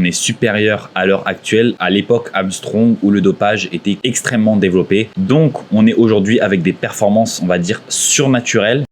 est supérieur à l'heure actuelle à l'époque Armstrong où le dopage était extrêmement développé. Donc on est aujourd'hui avec des performances, on va dire, surnaturelles.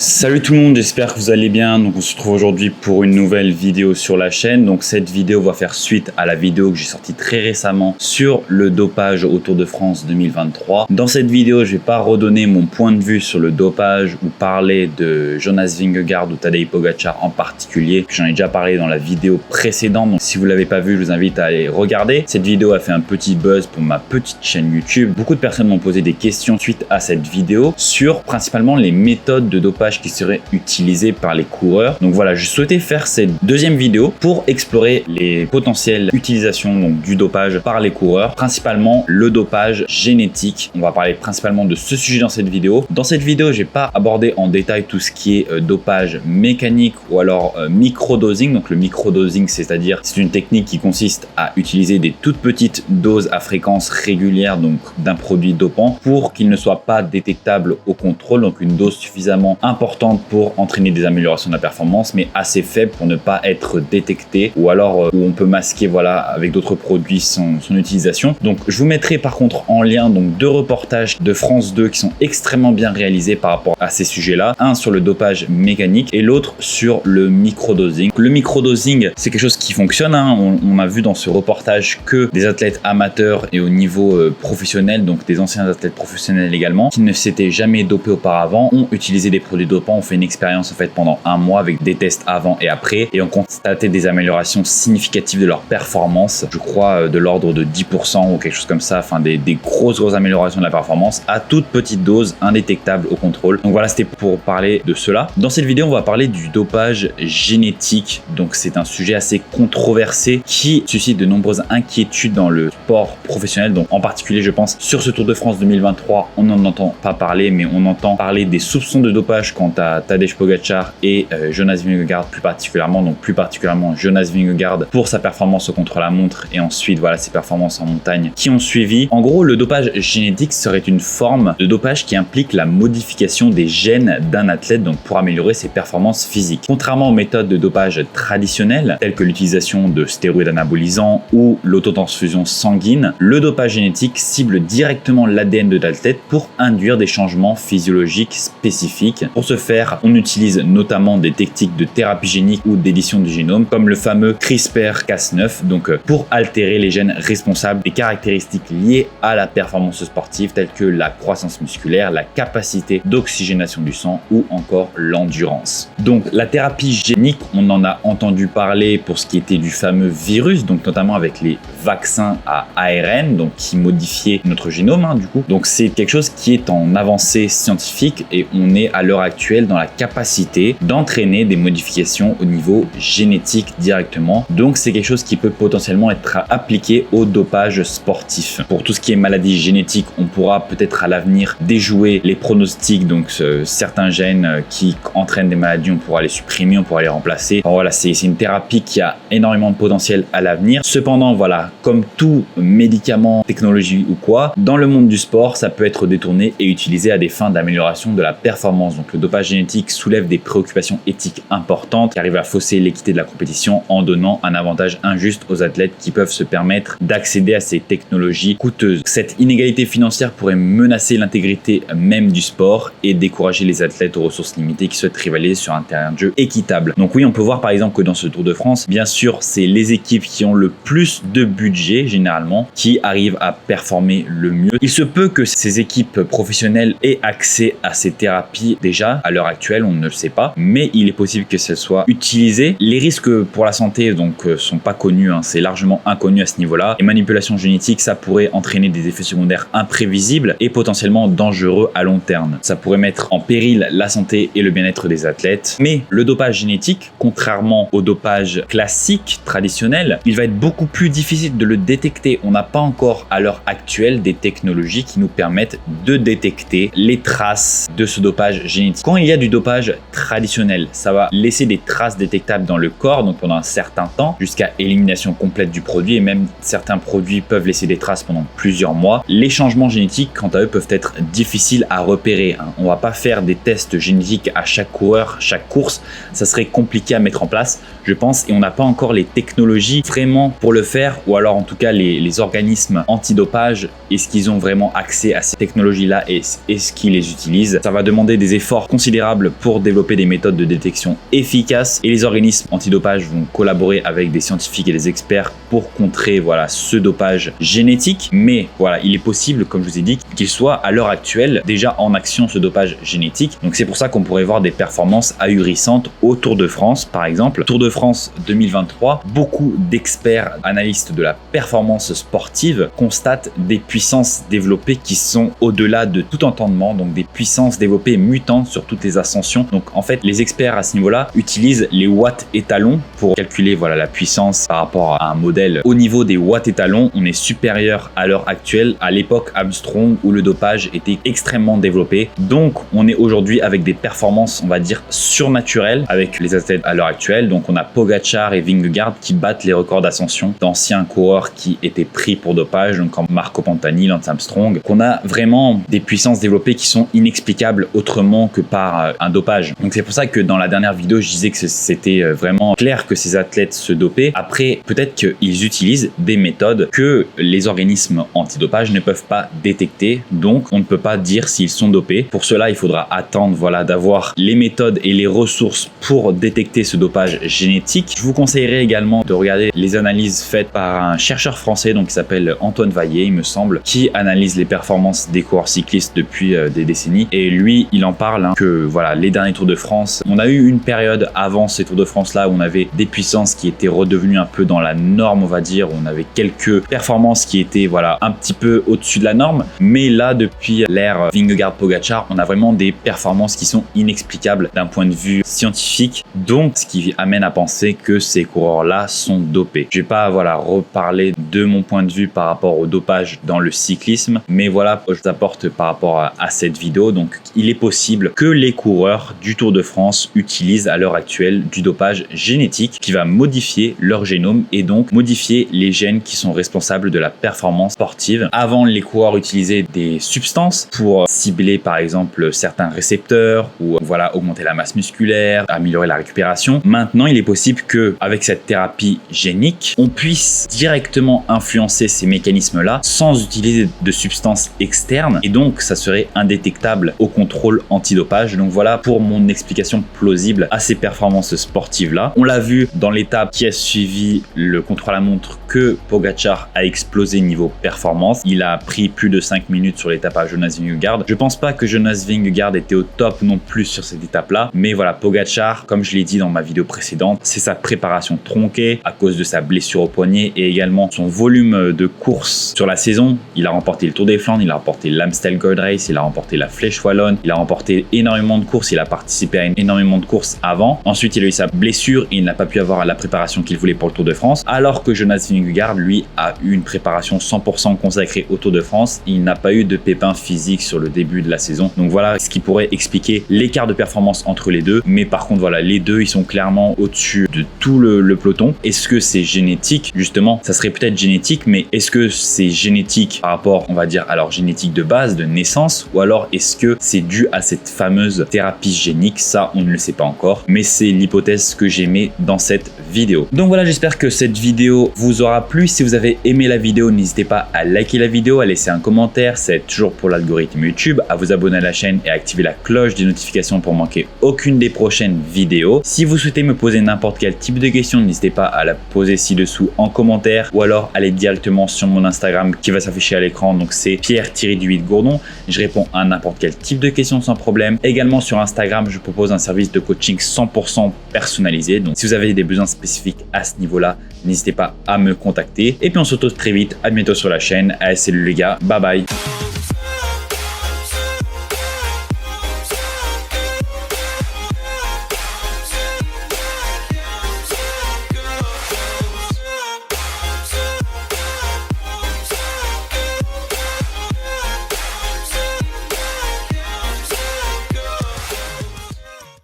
Salut tout le monde, j'espère que vous allez bien. Donc on se retrouve aujourd'hui pour une nouvelle vidéo sur la chaîne. Donc cette vidéo va faire suite à la vidéo que j'ai sortie très récemment sur le dopage au Tour de France 2023. Dans cette vidéo, je vais pas redonner mon point de vue sur le dopage ou parler de Jonas Vingegaard ou Tadej Pogačar en particulier. J'en ai déjà parlé dans la vidéo précédente. Donc si vous l'avez pas vu, je vous invite à aller regarder. Cette vidéo a fait un petit buzz pour ma petite chaîne YouTube. Beaucoup de personnes m'ont posé des questions suite à cette vidéo sur principalement les méthodes de dopage qui seraient utilisées par les coureurs. Donc voilà, je souhaitais faire cette deuxième vidéo pour explorer les potentielles utilisations du dopage par les coureurs, principalement le dopage génétique. On va parler principalement de ce sujet dans cette vidéo. Dans cette vidéo, je vais pas aborder en détail tout ce qui est dopage mécanique ou alors microdosing. Donc le microdosing, c'est-à-dire c'est une technique qui consiste à utiliser des toutes petites doses à fréquence régulière donc d'un produit dopant pour qu'il ne soit pas détectable au contrôle, donc une dose suffisamment importante pour entraîner des améliorations de la performance, mais assez faible pour ne pas être détecté ou alors où on peut masquer voilà avec d'autres produits son utilisation. Donc je vous mettrai par contre en lien donc deux reportages de France 2 qui sont extrêmement bien réalisés par rapport à ces sujets-là. Un sur le dopage mécanique et l'autre sur le microdosing. Le microdosing, c'est quelque chose qui fonctionne. On a vu dans ce reportage que des athlètes amateurs et au niveau professionnel, donc des anciens athlètes professionnels également, qui ne s'étaient jamais dopés auparavant, ont utilisé des produits dopants. On fait une expérience en fait pendant un mois avec des tests avant et après et on constatait des améliorations significatives de leur performance. Je crois de l'ordre de 10% ou quelque chose comme ça, enfin des grosses améliorations de la performance à toute petite dose indétectable au contrôle. Donc voilà, c'était pour parler de cela. Dans cette vidéo, on va parler du dopage génétique. Donc c'est un sujet assez controversé qui suscite de nombreuses inquiétudes dans le sport professionnel. Donc en particulier, je pense sur ce Tour de France 2023, on n'en entend pas parler, mais on entend parler des soupçons de dopage quant à Tadej Pogačar et Jonas Vingegaard plus particulièrement, donc plus particulièrement Jonas Vingegaard pour sa performance au contre-la-montre et ensuite voilà ses performances en montagne qui ont suivi. En gros, le dopage génétique serait une forme de dopage qui implique la modification des gènes d'un athlète donc pour améliorer ses performances physiques. Contrairement aux méthodes de dopage traditionnelles telles que l'utilisation de stéroïdes anabolisants ou l'autotransfusion sanguine, le dopage génétique cible directement l'ADN de l'athlète pour induire des changements physiologiques spécifiques. Pour ce faire, on utilise notamment des techniques de thérapie génique ou d'édition du génome, comme le fameux CRISPR-Cas9, donc pour altérer les gènes responsables des caractéristiques liées à la performance sportive, telles que la croissance musculaire, la capacité d'oxygénation du sang ou encore l'endurance. Donc la thérapie génique, on en a entendu parler pour ce qui était du fameux virus, donc notamment avec les vaccins à ARN, donc qui modifiaient notre génome du coup. Donc c'est quelque chose qui est en avancée scientifique et on est à l'heure actuelle dans la capacité d'entraîner des modifications au niveau génétique directement. Donc c'est quelque chose qui peut potentiellement être appliqué au dopage sportif. Pour tout ce qui est maladie génétique, on pourra peut-être à l'avenir déjouer les pronostics, donc certains gènes qui entraînent des maladies, on pourra les supprimer, on pourra les remplacer. Alors voilà, c'est une thérapie qui a énormément de potentiel à l'avenir. Cependant, voilà, comme tout médicament, technologie ou quoi, dans le monde du sport, ça peut être détourné et utilisé à des fins d'amélioration de la performance. Donc le dopage génétique soulève des préoccupations éthiques importantes qui arrivent à fausser l'équité de la compétition en donnant un avantage injuste aux athlètes qui peuvent se permettre d'accéder à ces technologies coûteuses. Cette inégalité financière pourrait menacer l'intégrité même du sport et décourager les athlètes aux ressources limitées qui souhaitent rivaliser sur un terrain de jeu équitable. Donc oui, on peut voir par exemple que dans ce Tour de France, bien sûr, c'est les équipes qui ont le plus de budget généralement qui arrivent à performer le mieux. Il se peut que ces équipes professionnelles aient accès à ces thérapies déjà à à l'heure actuelle, on ne le sait pas, mais il est possible que ce soit utilisé. Les risques pour la santé donc sont pas connus, hein, c'est largement inconnu à ce niveau-là. Les manipulations génétiques, ça pourrait entraîner des effets secondaires imprévisibles et potentiellement dangereux à long terme. Ça pourrait mettre en péril la santé et le bien-être des athlètes. Mais le dopage génétique, contrairement au dopage classique, traditionnel, il va être beaucoup plus difficile de le détecter. On n'a pas encore à l'heure actuelle des technologies qui nous permettent de détecter les traces de ce dopage génétique. Quand il y a du dopage traditionnel, ça va laisser des traces détectables dans le corps, donc pendant un certain temps, jusqu'à élimination complète du produit, et même certains produits peuvent laisser des traces pendant plusieurs mois. Les changements génétiques, quant à eux, peuvent être difficiles à repérer, hein. On va pas faire des tests génétiques à chaque coureur, chaque course, ça serait compliqué à mettre en place, je pense, et on n'a pas encore les technologies vraiment pour le faire, ou alors en tout cas les organismes antidopage, est-ce qu'ils ont vraiment accès à ces technologies-là et est-ce qu'ils les utilisent? Ça va demander des efforts considérables pour développer des méthodes de détection efficaces, et les organismes antidopage vont collaborer avec des scientifiques et des experts pour contrer voilà, ce dopage génétique. Mais voilà, il est possible, comme je vous ai dit, qu'il soit à l'heure actuelle déjà en action ce dopage génétique. Donc c'est pour ça qu'on pourrait voir des performances ahurissantes au Tour de France, par exemple. Tour de France 2023, beaucoup d'experts analystes de la performance sportive constatent des puissances développées qui sont au-delà de tout entendement, donc des puissances développées mutantes sur toutes les ascensions. Donc en fait, les experts à ce niveau-là utilisent les watts étalons pour calculer voilà, la puissance par rapport à un modèle. Au niveau des watts étalons, on est supérieur à l'heure actuelle à l'époque Armstrong où le dopage était extrêmement développé. Donc on est aujourd'hui avec des performances, on va dire, surnaturelles avec les athlètes à l'heure actuelle. Donc on a Pogacar et Vingegaard qui battent les records d'ascension d'anciens coureurs qui étaient pris pour dopage, donc comme Marco Pantani, Lance Armstrong. On a vraiment des puissances développées qui sont inexplicables autrement que par un dopage. Donc c'est pour ça que dans la dernière vidéo, je disais que c'était vraiment clair que ces athlètes se dopaient. Après, peut-être qu'ils utilisent des méthodes que les organismes antidopage ne peuvent pas détecter. Donc, on ne peut pas dire s'ils sont dopés. Pour cela, il faudra attendre voilà, d'avoir les méthodes et les ressources pour détecter ce dopage génétique. Je vous conseillerais également de regarder les analyses faites par un chercheur français donc, qui s'appelle Antoine Vaillet, il me semble, qui analyse les performances des coureurs cyclistes depuis des décennies. Et lui, il en parle hein, que voilà, les derniers Tours de France, on a eu une période avant ces Tours de France-là où on avait des puissances qui étaient redevenues un peu dans la norme, on va dire. On avait quelques performances qui étaient voilà, un petit peu au-dessus de la norme. Mais là, depuis l'ère Vingegaard-Pogacar, on a vraiment des performances qui sont inexplicables d'un point de vue scientifique. Donc, ce qui amène à penser que ces coureurs-là sont dopés. Je vais pas voilà, reparler de mon point de vue par rapport au dopage dans le cyclisme, mais voilà, je vous apporte par rapport à cette vidéo. Donc, il est possible que les coureurs du Tour de France utilisent à l'heure actuelle du dopage génétique qui va modifier leur génome et donc modifier les gènes qui sont responsables de la performance sportive. Avant, les coureurs utilisaient des substances pour cibler par exemple certains récepteurs ou voilà, augmenter la masse musculaire, améliorer la récupération. Maintenant, il est possible que avec cette thérapie génique, on puisse directement influencer ces mécanismes-là sans utiliser de substances externes et donc ça serait indétectable au contrôle antidopage. Donc voilà pour mon explication plausible à ces performances sportives-là. On l'a vu dans l'étape qui a suivi le contre-la-montre que Pogacar a explosé niveau performance. Il a pris plus de 5 minutes sur l'étape à Jonas Vingegaard. Je pense pas que Jonas Vingegaard était au top non plus sur cette étape-là, mais voilà, Pogacar, comme je l'ai dit dans ma vidéo précédente, c'est sa préparation tronquée à cause de sa blessure au poignet et également son volume de course sur la saison. Il a remporté le Tour des Flandres, il a remporté l'Amstel Gold Race, il a remporté la Flèche Wallonne, il a remporté énormément de courses, il a participé à énormément de courses avant. Ensuite, il a eu sa blessure et il n'a pas pu avoir la préparation qu'il voulait pour le Tour de France, alors que Jonas Vingegaard, lui, a eu une préparation 100% consacrée au Tour de France. Il n'a pas eu de pépins physiques sur le début de la saison. Donc voilà ce qui pourrait expliquer l'écart de performance entre les deux. Mais par contre, voilà, les deux, ils sont clairement au-dessus de tout le peloton. Est-ce que c'est génétique? Justement, ça serait peut-être génétique, mais est-ce que c'est génétique par rapport, on va dire, à leur génétique de base, de naissance, ou alors est-ce que c'est dû à cette fameuse thérapie génique? Ça, on ne le sait pas encore, mais c'est l'hypothèse que j'émets dans cette vidéo. Donc voilà, j'espère que cette vidéo vous aura plu. Si vous avez aimé la vidéo, n'hésitez pas à liker la vidéo, à laisser un commentaire, c'est toujours pour l'algorithme YouTube, à vous abonner à la chaîne et à activer la cloche des notifications pour manquer aucune des prochaines vidéos. Si vous souhaitez me poser n'importe quel type de question, n'hésitez pas à la poser ci-dessous en commentaire ou alors allez directement sur mon Instagram qui va s'afficher à l'écran, donc c'est Pierre-du-8 Gourdon. Je réponds à n'importe quel type de question sans problème. Également sur Instagram, je propose un service de coaching 100% personnalisé, donc si vous avez des besoins spécifiques à ce niveau-là, n'hésitez pas à me contacter. Et puis on se retrouve très vite, à bientôt sur la chaîne. Allez, salut les gars, bye bye.